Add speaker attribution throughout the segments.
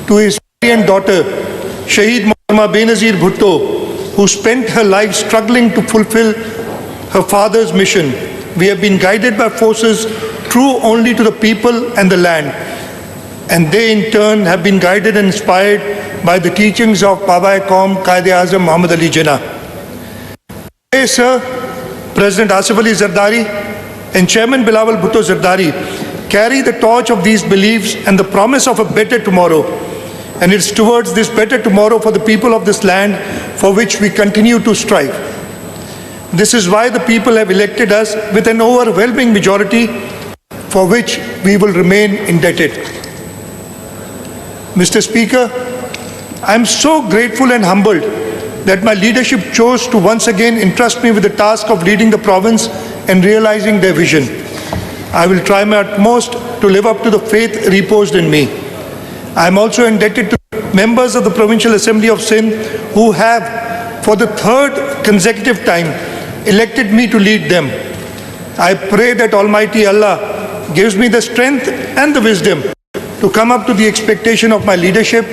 Speaker 1: to his and daughter, Shaheed Mohtamma Benazir Bhutto, who spent her life struggling to fulfill her father's mission. We have been guided by forces true only to the people and the land, and they in turn have been guided and inspired by the teachings of Baba-e-Qaum Quaid-e-Azam Muhammad Ali Jinnah. Today, sir, President Asif Ali Zardari and Chairman Bilawal Bhutto Zardari carry the torch of these beliefs and the promise of a better tomorrow. And it's towards this better tomorrow for the people of this land for which we continue to strive. This is why the people have elected us with an overwhelming majority for which we will remain indebted. Mr. Speaker, I am so grateful and humbled that my leadership chose to once again entrust me with the task of leading the province and realizing their vision. I will try my utmost to live up to the faith reposed in me. I am also indebted to members of the Provincial Assembly of Sindh who have, for the third consecutive time, elected me to lead them. I pray that Almighty Allah gives me the strength and the wisdom to come up to the expectation of my leadership,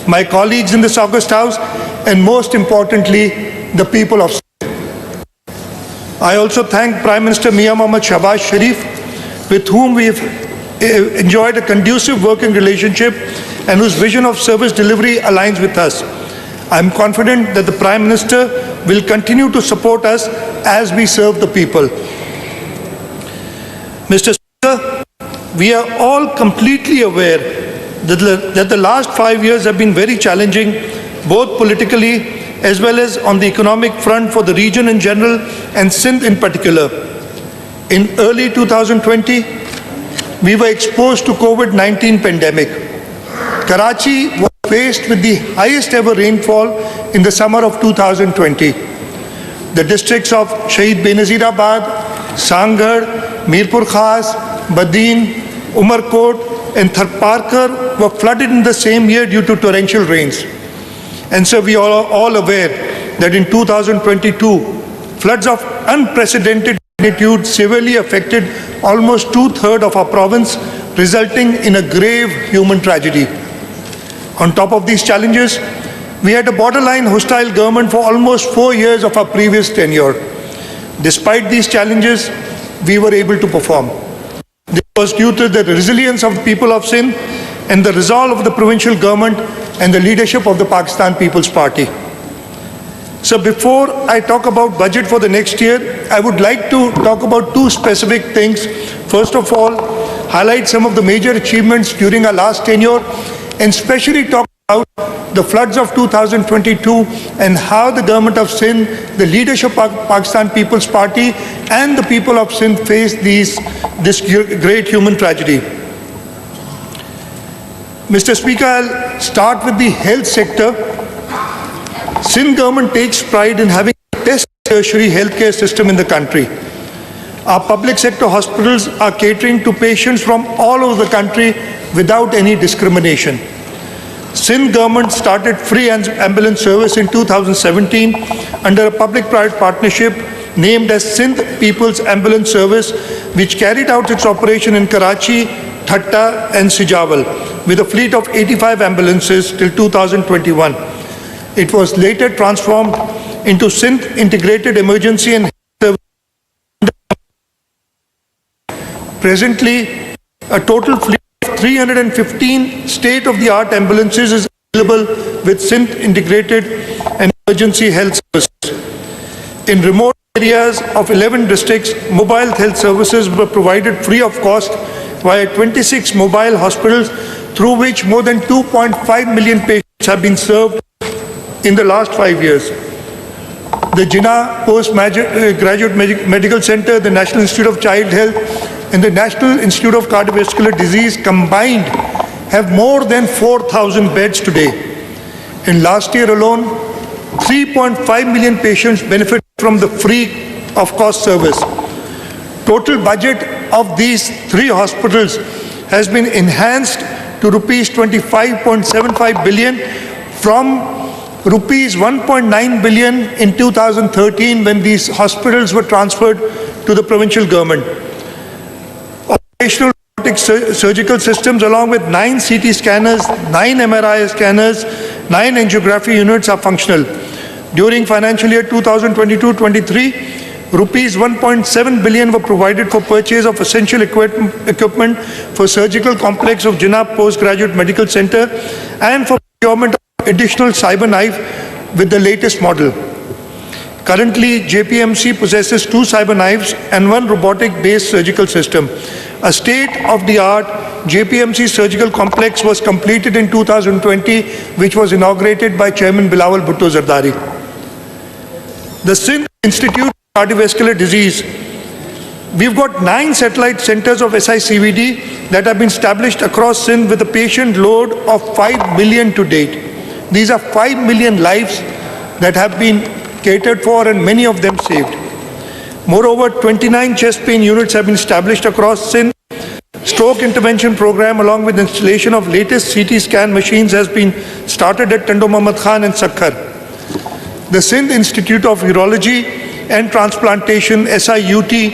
Speaker 1: my colleagues in this august house, and most importantly, the people of Sindh. I also thank Prime Minister Mian Mohammad Shahbaz Sharif, with whom we have enjoyed a conducive working relationship and whose vision of service delivery aligns with us. I am confident that the Prime Minister will continue to support us as we serve the people. Mr. Speaker, we are all completely aware that the last 5 years have been very challenging, both politically as well as on the economic front for the region in general and Sindh in particular. In early 2020, we were exposed to COVID-19 pandemic. Karachi was faced with the highest ever rainfall in the summer of 2020. The districts of Shahid Benazirabad, Sangad, Mirpur Khas, Badin, Umarkot and Tharparkar were flooded in the same year due to torrential rains. And so we are all aware that in 2022, floods of unprecedented magnitude severely affected almost 2/3 of our province, resulting in a grave human tragedy. On top of these challenges, we had a borderline hostile government for almost 4 years of our previous tenure. Despite these challenges, we were able to perform. This was due to the resilience of the people of Sindh and the resolve of the provincial government and the leadership of the Pakistan People's Party. So before I talk about budget for the next year, I would like to talk about two specific things. First of all, highlight some of the major achievements during our last tenure and especially talk about the floods of 2022 and how the government of Sindh, the leadership of Pakistan People's Party and the people of Sindh faced this great human tragedy. Mr. Speaker, I'll start with the health sector. Sindh government takes pride in having the best tertiary healthcare system in the country. Our public sector hospitals are catering to patients from all over the country without any discrimination. Sindh government started free ambulance service in 2017 under a public-private partnership named as Sindh People's Ambulance Service, which carried out its operation in Karachi, Thatta and Sijawal with a fleet of 85 ambulances till 2021. It was later transformed into Sindh Integrated Emergency and Health Service. Presently, a total fleet of 315 state-of-the-art ambulances is available with Sindh Integrated and Emergency Health Services. In remote areas of 11 districts, mobile health services were provided free of cost via 26 mobile hospitals, through which more than 2.5 million patients have been served in the last 5 years. The Jinnah Postgraduate Medical Center, the National Institute of Child Health, and the National Institute of Cardiovascular Disease combined have more than 4,000 beds today. In last year alone, 3.5 million patients benefit from the free of cost service. Total budget of these 3 hospitals has been enhanced to rupees 25.75 billion from rupees 1.9 billion in 2013 when these hospitals were transferred to the provincial government. Operational robotic surgical systems along with 9 CT scanners, 9 MRI scanners, 9 angiography units are functional. During financial year 2022-23, rupees 1.7 billion were provided for purchase of essential equipment for surgical complex of Jinnah Postgraduate Medical Center and for procurement of additional cyber knife with the latest model. Currently, JPMC possesses 2 cyber knives and 1 robotic-based surgical system. A state-of-the-art JPMC surgical complex was completed in 2020, which was inaugurated by Chairman Bilawal Bhutto Zardari. The Sindh Institute of Cardiovascular Disease. We've got 9 satellite centers of SICVD that have been established across Sindh with a patient load of 5 million to date. These are 5 million lives that have been catered for and many of them saved. Moreover, 29 chest pain units have been established across Sindh. Stroke intervention program along with installation of latest CT scan machines has been started at Tando Muhammad Khan and Sakhar. The Sindh Institute of Urology and Transplantation, SIUT,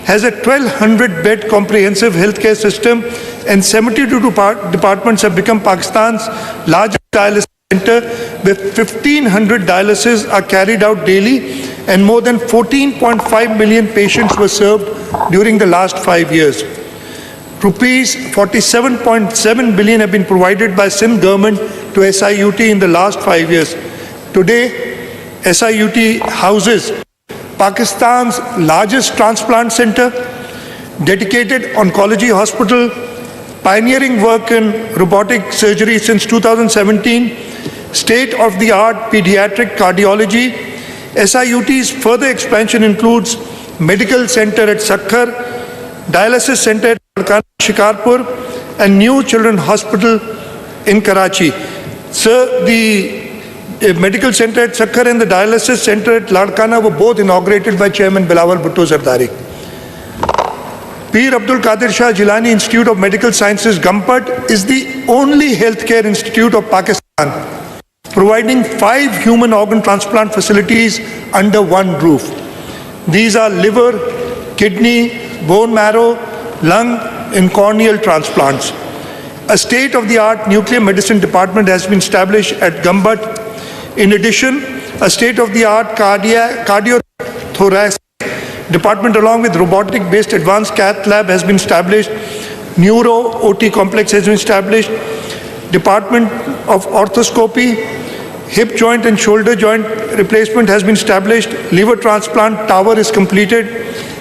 Speaker 1: has a 1,200-bed comprehensive healthcare system and 72 departments have become Pakistan's largest dialysis center, with 1,500 dialysis are carried out daily and more than 14.5 million patients were served during the last 5 years. Rupees 47.7 billion have been provided by Sindh government to SIUT in the last 5 years. Today, SIUT houses Pakistan's largest transplant center, dedicated oncology hospital, pioneering work in robotic surgery since 2017, state-of-the-art pediatric cardiology. SIUT's further expansion includes medical center at Sakhar, dialysis center at Shikarpur, and new children's hospital in Karachi. Sir, the medical center at Sakhar and the dialysis center at Ladkana were both inaugurated by Chairman Bilawal Bhutto Zardari. Peer Abdul Qadir Shah Jilani Institute of Medical Sciences, Gampat, is the only healthcare institute of Pakistan, providing 5 human organ transplant facilities under one roof. These are liver, kidney, bone marrow, lung, and corneal transplants. A state-of-the-art nuclear medicine department has been established at Gambat. In addition, a state-of-the-art cardiothoracic department along with robotic-based advanced cath lab has been established. Neuro-OT complex has been established. Department of orthoscopy, hip joint and shoulder joint replacement has been established. Liver transplant tower is completed.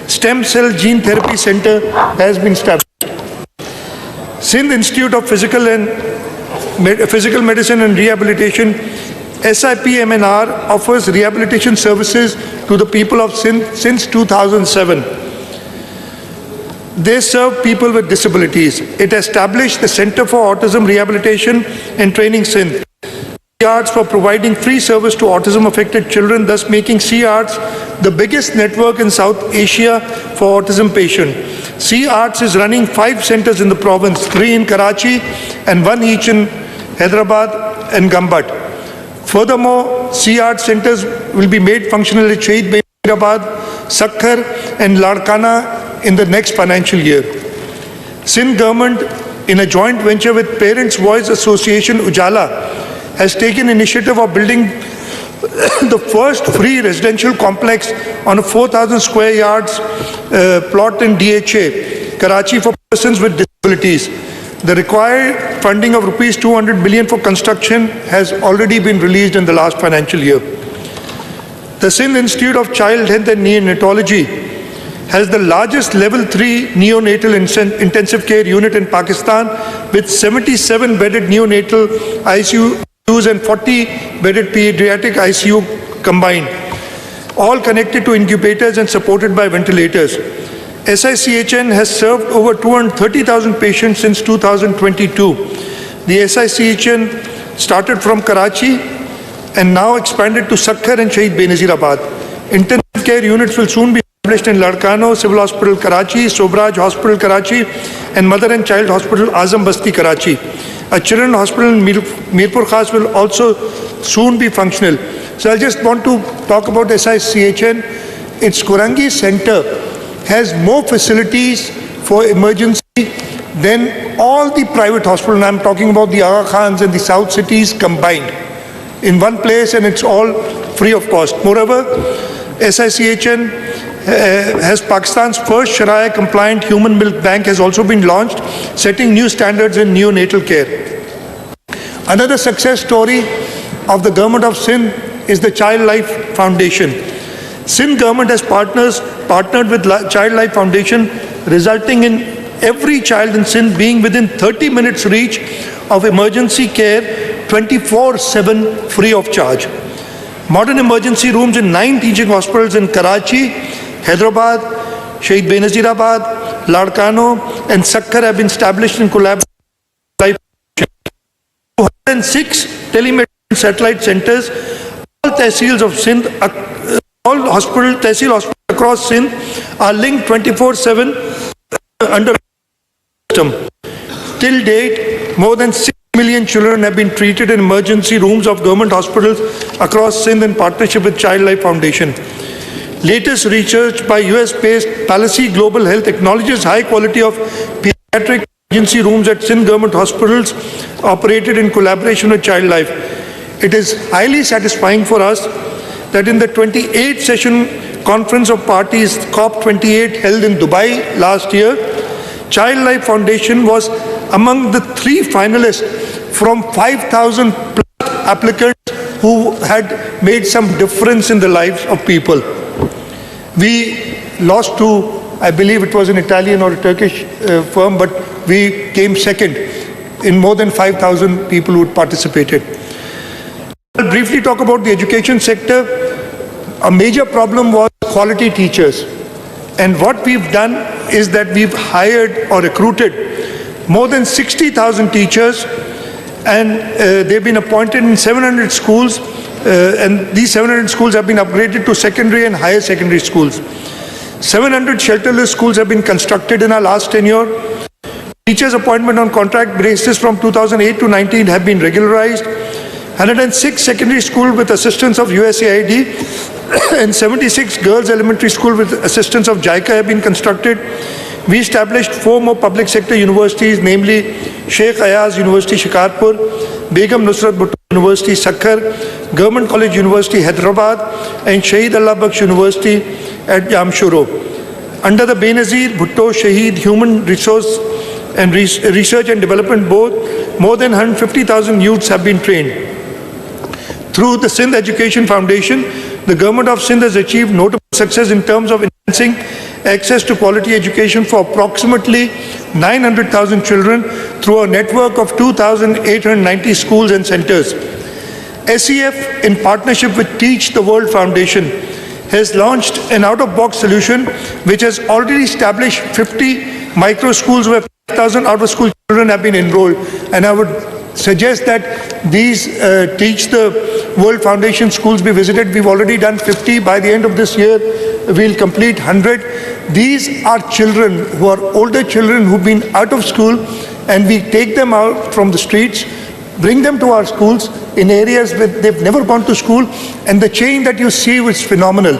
Speaker 1: Stem cell gene therapy center has been established. Sindh Institute of Physical Medicine and Rehabilitation, SIPMNR, offers rehabilitation services to the people of Sindh since 2007. They serve people with disabilities. It established the Center for Autism Rehabilitation and Training Sindh. C-Arts for providing free service to autism-affected children, thus making C-Arts the biggest network in South Asia for autism patients. C-Arts is running 5 centers in the province, 3 in Karachi and 1 each in Hyderabad and Gambat. Furthermore, C-Arts centers will be made functional at Shahid Hyderabad, Sakhar and Ladkana in the next financial year. Sindh government, in a joint venture with Parents' Voice Association Ujala, has taken initiative of building the first free residential complex on a 4,000 square yards plot in DHA, Karachi, for persons with disabilities. The required funding of rupees 200 million for construction has already been released in the last financial year. The Sindh Institute of Child Health and Neonatology has the largest level 3 neonatal intensive care unit in Pakistan with 77 bedded neonatal ICU and 40 bedded pediatric ICU combined, all connected to incubators and supported by ventilators. SICHN has served over 230,000 patients since 2022. The SICHN started from Karachi and now expanded to Sakhar and Shahid Benazirabad. Intensive care units will soon be established in Ladkano, Civil Hospital Karachi, Sobraj Hospital Karachi and Mother and Child Hospital Azam Basti Karachi. A children's hospital in Mirpur Khas will also soon be functional. So I just want to talk about SICHN. Its Kurangi Center has more facilities for emergency, than all the private hospitals. I'm talking about the Aga Khans and the South cities combined in one place, and it's all free of cost. Moreover, SICHN has Pakistan's first Sharia-compliant human milk bank has also been launched, setting new standards in neonatal care. Another success story of the government of Sindh is the Child Life Foundation. Sindh government has partnered with Child Life Foundation, resulting in every child in Sindh being within 30 minutes reach of emergency care 24/7 free of charge. Modern emergency rooms in 9 teaching hospitals in Karachi, Hyderabad, Shahid Benazirabad, Ladkano and Sakkar have been established in collaboration with 206 telemedicine satellite centers. All tehsils of Sindh, all tehsil hospitals across Sindh are linked 24/7 under system. Till date, more than 6 million children have been treated in emergency rooms of government hospitals across Sindh in partnership with Child Life Foundation. Latest research by US-based Policy Global Health acknowledges high quality of pediatric emergency rooms at Sindh government hospitals operated in collaboration with Child Life. It is highly satisfying for us that in the 28th session Conference of Parties COP28 held in Dubai last year, Child Life Foundation was among the 3 finalists from 5,000 plus applicants who had made some difference in the lives of people. We lost to, I believe it was an Italian or a Turkish firm, but we came second in more than 5,000 people who participated. I'll briefly talk about the education sector. A major problem was quality teachers. And what we've done is that we've hired or recruited more than 60,000 teachers, and they've been appointed in 700 schools, and these 700 schools have been upgraded to secondary and higher secondary schools. 700 shelterless schools have been constructed in our last tenure. Teachers' appointment on contract basis from 2008 to 19 have been regularized. 106 secondary schools with assistance of USAID and 76 girls elementary schools with assistance of JICA have been constructed. We established 4 more public sector universities, namely Sheikh Ayaz University Shikarpur, Begum Nusrat Bhutto University Sakkar, Government College University Hyderabad and Shahid Allah Bakhsh University at Jamshoro. Under the Benazir Bhutto Shahid Human Resource and Research and Development Board, more than 150,000 youths have been trained. Through the Sindh Education Foundation, the government of Sindh has achieved notable success in terms of enhancing access to quality education for approximately 900,000 children through a network of 2,890 schools and centers. SEF, in partnership with Teach the World Foundation, has launched an out-of-box solution which has already established 50 micro schools where 5,000 out-of-school children have been enrolled. And I would suggest that these Teach the World Foundation schools be visited. We've already done 50. By the end of this year, we'll complete 100. These are children who are older children who've been out of school, and we take them out from the streets, bring them to our schools in areas where they've never gone to school, and the change that you see is phenomenal.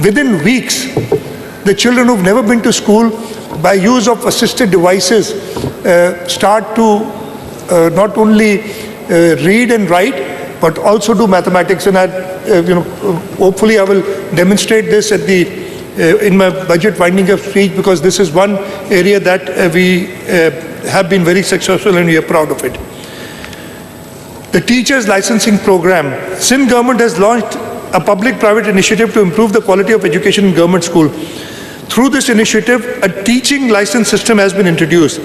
Speaker 1: Within weeks, the children who've never been to school, by use of assisted devices, start to not only read and write, but also do mathematics. And hopefully I will demonstrate this at in my budget winding up speech, because this is one area that we have been very successful and we are proud of it. The teachers licensing program. Sindh government has launched a public-private initiative to improve the quality of education in government school. Through this initiative, a teaching license system has been introduced.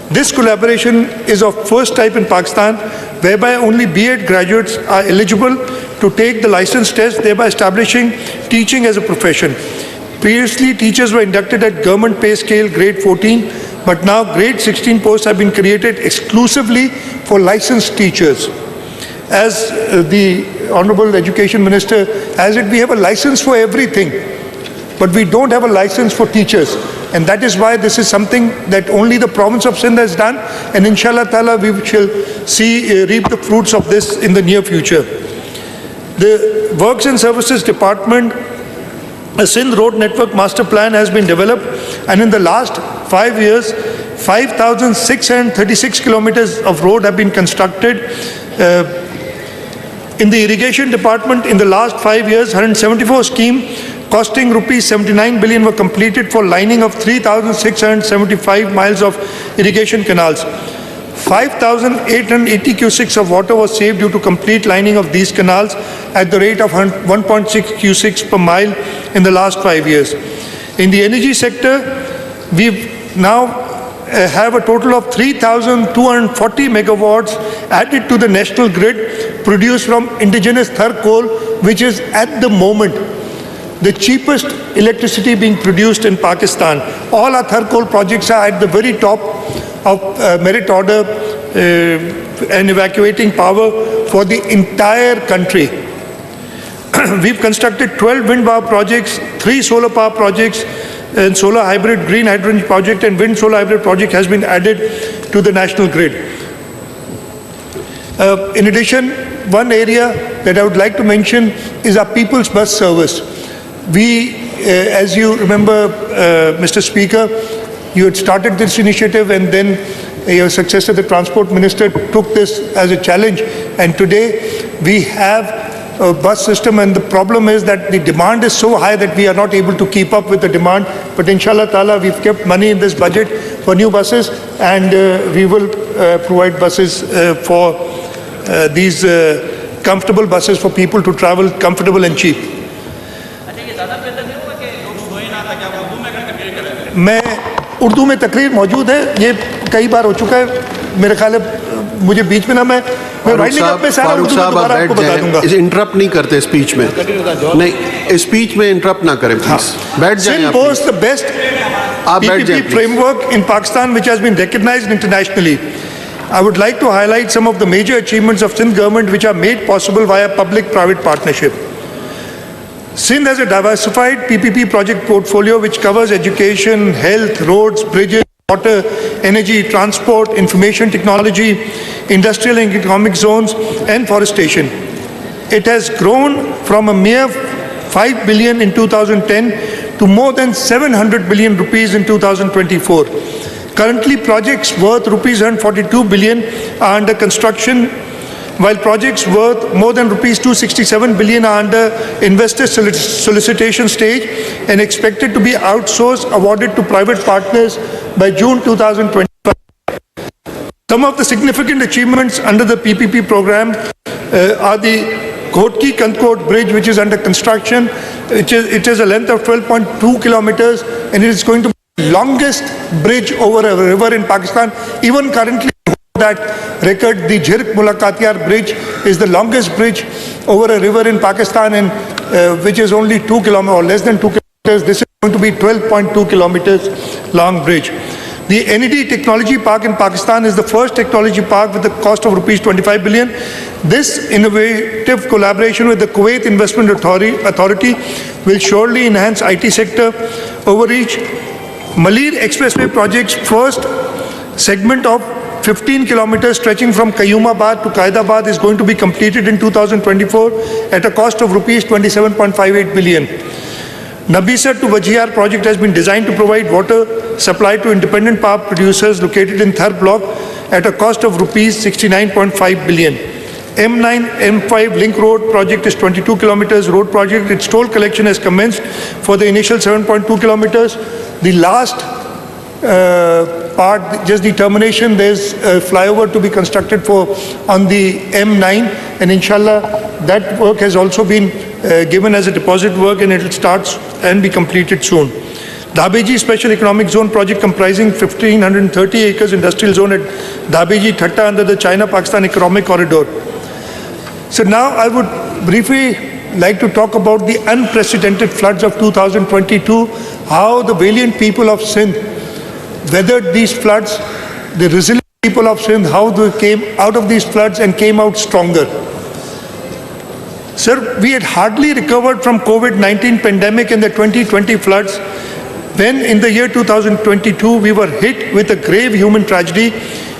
Speaker 1: This collaboration is of first type in Pakistan, whereby only B.Ed graduates are eligible to take the license test, thereby establishing teaching as a profession. Previously, teachers were inducted at government pay scale grade 14, but now grade 16 posts have been created exclusively for licensed teachers. As the Honorable Education Minister has it, we have a license for everything, but we don't have a license for teachers. And that is why this is something that only the province of Sindh has done, and inshallah ta'ala we shall see reap the fruits of this in the near future. The Works and Services Department, a Sindh Road Network Master Plan has been developed, and in the last 5 years, 5,636 kilometers of road have been constructed. In the irrigation department, in the last 5 years, 174 schemes costing rupees 79 billion were completed for lining of 3,675 miles of irrigation canals. 5,880 cusics of water was saved due to complete lining of these canals at the rate of 1.6 cusics per mile in the last 5 years. In the energy sector, we've now have a total of 3,240 megawatts added to the national grid produced from indigenous Thar coal, which is at the moment the cheapest electricity being produced in Pakistan. All our Thar coal projects are at the very top of merit order and evacuating power for the entire country. We've constructed 12 wind power projects, 3 solar power projects, and solar hybrid green hydrogen project and wind solar hybrid project has been added to the national grid. In addition, one area that I would like to mention is our people's bus service. We, as you remember, Mr. Speaker, you had started this initiative and then your successor, the Transport Minister, took this as a challenge. And today we have a bus system, and the problem is that the demand is so high that we are not able to keep up with the demand. But inshallah ta'ala, we've kept money in this budget for new buses, and we will provide buses for these comfortable buses for people to travel comfortable and cheap. मैं उर्दू में तकरीर मौजूद है, ये कई बार हो चुका है, मेरे ख्याल है मुझे बीच में ना मैं राइटिंग अप पे सारा उर्दू में दोबारा आपको बता दूंगा।
Speaker 2: इसे इंटरप्ट नहीं करते स्पीच में, नहीं स्पीच में इंटरप्ट ना करें प्लीज, बैठ जाएं आप।
Speaker 1: Sindh boasts the best PPP framework in Pakistan, which has been recognized internationally. I would like to highlight some of the major achievements of Sindh government which are made possible via public-private partnership. Sindh has a diversified PPP project portfolio which covers education, health, roads, bridges, water, energy, transport, information technology, industrial and economic zones, and forestation. It has grown from a mere 5 billion in 2010 to more than 700 billion rupees in 2024. Currently, projects worth rupees 142 billion are under construction, while projects worth more than rupees 267 billion are under investor solicitation stage and expected to be outsourced, awarded to private partners by June 2025. Some of the significant achievements under the PPP program are the Kotki-Kankot bridge, which is under construction. It has a length of 12.2 kilometers, and it is going to be the longest bridge over a river in Pakistan. Even currently, that record, the Jhirk Mulakatiyar bridge is the longest bridge over a river in Pakistan, and which is only 2 kilometers or less than 2 kilometers. This is going to be 12.2 kilometers long bridge. The NED Technology Park in Pakistan is the first technology park with a cost of rupees 25 billion. This innovative collaboration with the Kuwait Investment Authority will surely enhance IT sector overreach. Malir Expressway project's first segment of 15 kilometers stretching from Qayyumabad to Qaidabad is going to be completed in 2024 at a cost of rupees 27.58 billion. Nabisar to Vajiyar project has been designed to provide water supply to independent power producers located in Thar block at a cost of rupees 69.5 billion. M9 M5 link road project is 22 kilometers road project. Its toll collection has commenced for the initial 7.2 kilometers. The last part, just the termination, there's a flyover to be constructed for on the M9, and inshallah that work has also been given as a deposit work, and it will start and be completed soon. Dabeji Special Economic Zone project comprising 1,530 acres industrial zone at Dabeji Thatta under the China-Pakistan Economic Corridor. So now I would briefly like to talk about the unprecedented floods of 2022, how the valiant people of Sindh weathered these floods, the resilient people of Sindh, how they came out of these floods and came out stronger. Sir, we had hardly recovered from COVID-19 pandemic and the 2020 floods when in the year 2022 we were hit with a grave human tragedy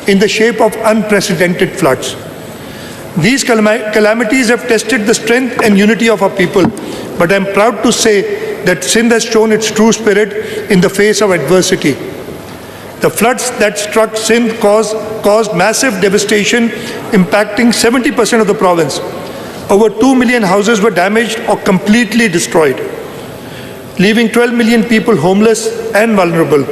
Speaker 1: in the shape of unprecedented floods. These calamities have tested the strength and unity of our people, but I'm proud to say that Sindh has shown its true spirit in the face of adversity. The floods that struck Sindh caused massive devastation, impacting 70% of the province. Over 2 million houses were damaged or completely destroyed, leaving 12 million people homeless and vulnerable.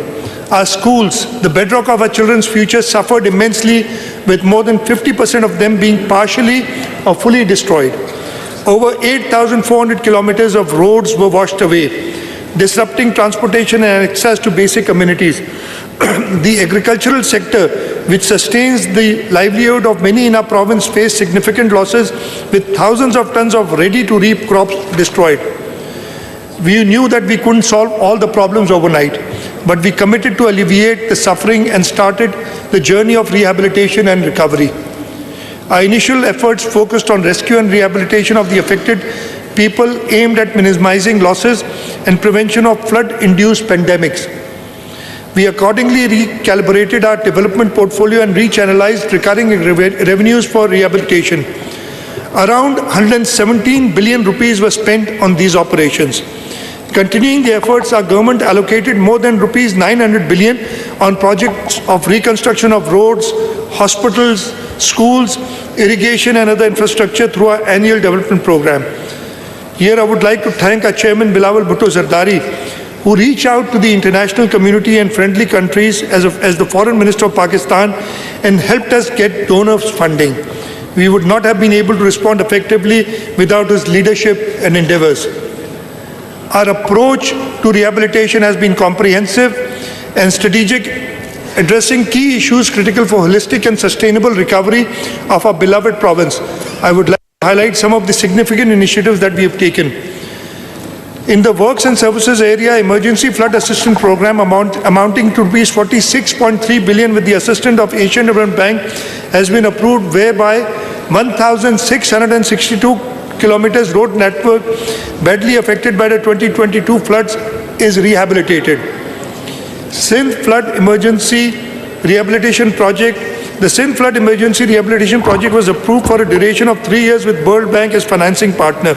Speaker 1: Our schools, the bedrock of our children's future, suffered immensely, with more than 50% of them being partially or fully destroyed. Over 8,400 kilometers of roads were washed away, disrupting transportation and access to basic amenities. The agricultural sector, which sustains the livelihood of many in our province, faced significant losses, with thousands of tons of ready-to-reap crops destroyed. We knew that we couldn't solve all the problems overnight, but we committed to alleviate the suffering and started the journey of rehabilitation and recovery. Our initial efforts focused on rescue and rehabilitation of the affected people, aimed at minimizing losses and prevention of flood-induced pandemics. We accordingly recalibrated our development portfolio and rechannelized recurring revenues for rehabilitation. Around 117 billion rupees were spent on these operations. Continuing the efforts, our government allocated more than rupees 900 billion on projects of reconstruction of roads, hospitals, schools, irrigation and other infrastructure through our annual development program. Here I would like to thank our chairman Bilawal Bhutto Zardari, who reached out to the international community and friendly countries as the foreign minister of Pakistan and helped us get donors funding. We would not have been able to respond effectively without his leadership and endeavors. Our approach to rehabilitation has been comprehensive and strategic, addressing key issues critical for holistic and sustainable recovery of our beloved province. I would like to highlight some of the significant initiatives that we have taken. In the works and services area, emergency flood assistance program amounting to rupees 46.3 billion with the assistance of Asian Development Bank has been approved, whereby 1,662 kilometers road network badly affected by the 2022 floods is rehabilitated. Sindh Flood Emergency Rehabilitation Project. The Sindh Flood Emergency Rehabilitation Project was approved for a duration of 3 years with World Bank as financing partner.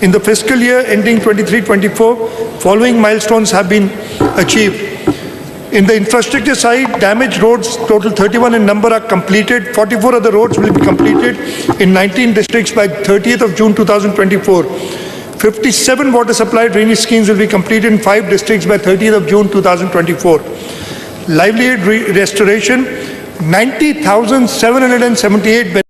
Speaker 1: In the fiscal year ending 23-24, following milestones have been achieved. In the infrastructure side, damaged roads, total 31 in number, are completed. 44 other roads will be completed in 19 districts by 30th of June 2024. 57 water supply drainage schemes will be completed in 5 districts by 30th of June 2024. Livelihood restoration, 90,778